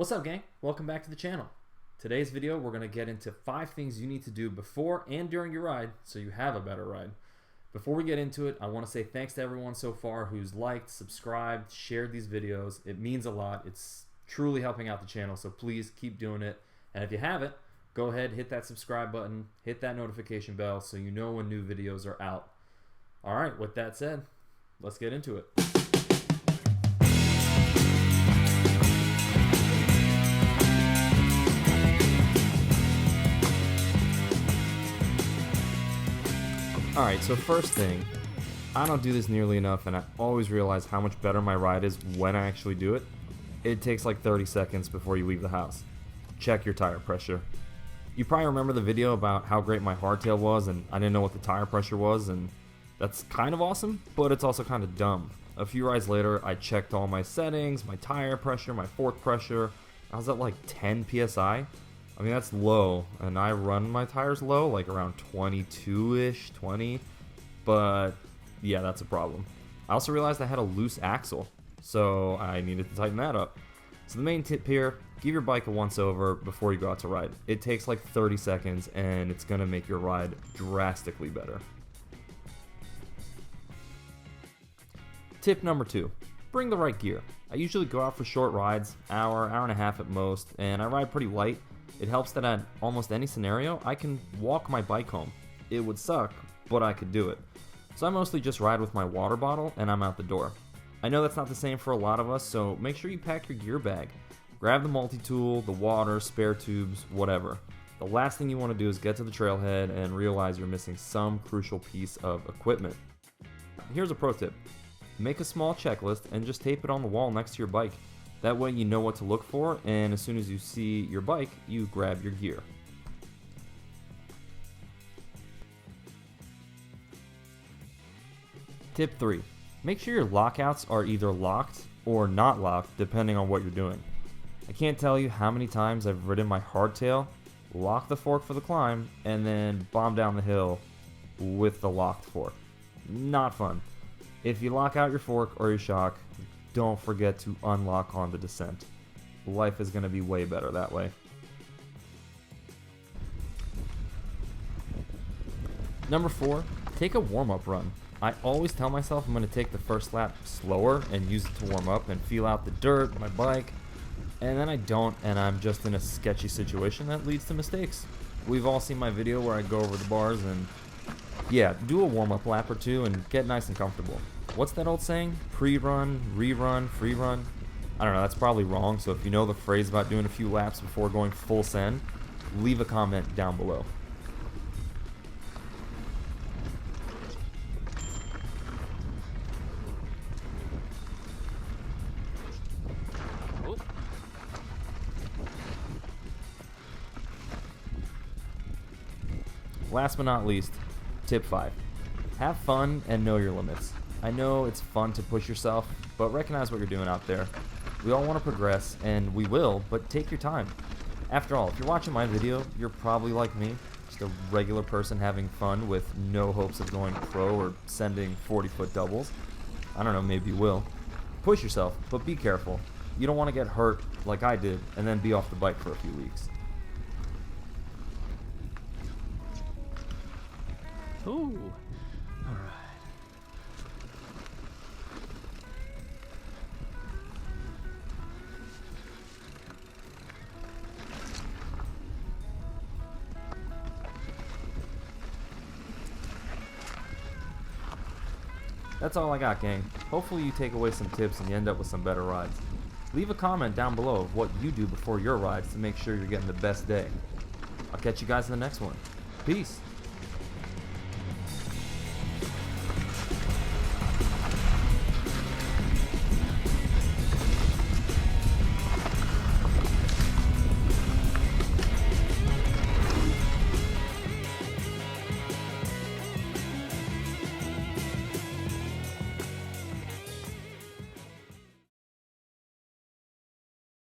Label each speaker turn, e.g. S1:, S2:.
S1: What's up, gang? Welcome back to the channel. Today's video, we're going to get into 5 things you need to do before and during your ride so you have a better ride. Before we get into it, I want to say thanks to everyone so far who's liked, subscribed, shared these videos. It means a lot. It's truly helping out the channel, so please keep doing it. And if you haven't, go ahead, hit that subscribe button, hit that notification bell so you know when new videos are out. Alright, with that said, let's get into it. Alright, so first thing, I don't do this nearly enough and I always realize how much better my ride is when I actually do it. It takes like 30 seconds before you leave the house. Check your tire pressure. You probably remember the video about how great my hardtail was and I didn't know what the tire pressure was, and that's kind of awesome, but it's also kind of dumb. A few rides later, I checked all my settings, my tire pressure, my fork pressure. I was at like 10 PSI. I mean, that's low, and I run my tires low, like around 22-ish, 20, but yeah, that's a problem. I also realized I had a loose axle, so I needed to tighten that up. So the main tip here, give your bike a once-over before you go out to ride. It takes like 30 seconds, and it's going to make your ride drastically better. Tip number 2, bring the right gear. I usually go out for short rides, hour and a half at most, and I ride pretty light. It helps that at almost any scenario, I can walk my bike home. It would suck, but I could do it. So I mostly just ride with my water bottle and I'm out the door. I know that's not the same for a lot of us, so make sure you pack your gear bag. Grab the multi-tool, the water, spare tubes, whatever. The last thing you want to do is get to the trailhead and realize you're missing some crucial piece of equipment. Here's a pro tip. Make a small checklist and just tape it on the wall next to your bike. That way you know what to look for, and as soon as you see your bike, you grab your gear. Tip 3. Make sure your lockouts are either locked or not locked, depending on what you're doing. I can't tell you how many times I've ridden my hardtail, locked the fork for the climb, and then bombed down the hill with the locked fork. Not fun. If you lock out your fork or your shock, don't forget to unlock on the descent. Life is going to be way better that way. Number 4, take a warm-up run. I always tell myself I'm going to take the first lap slower and use it to warm up and feel out the dirt, my bike, and then I don't, and I'm just in a sketchy situation that leads to mistakes. We've all seen my video where I go over the bars, and yeah, do a warm-up lap or two and get nice and comfortable. What's that old saying? Pre-run, rerun, free run? I don't know, that's probably wrong, so if you know the phrase about doing a few laps before going full send, leave a comment down below. Last but not least, tip 5. Have fun and know your limits. I know it's fun to push yourself, but recognize what you're doing out there. We all want to progress, and we will, but take your time. After all, if you're watching my video, you're probably like me, just a regular person having fun with no hopes of going pro or sending 40-foot doubles. I don't know, maybe you will. Push yourself, but be careful. You don't want to get hurt like I did and then be off the bike for a few weeks.
S2: Ooh. All right.
S1: That's all I got, gang. Hopefully you take away some tips and you end up with some better rides. Leave a comment down below of what you do before your rides to make sure you're getting the best day. I'll catch you guys in the next one. Peace.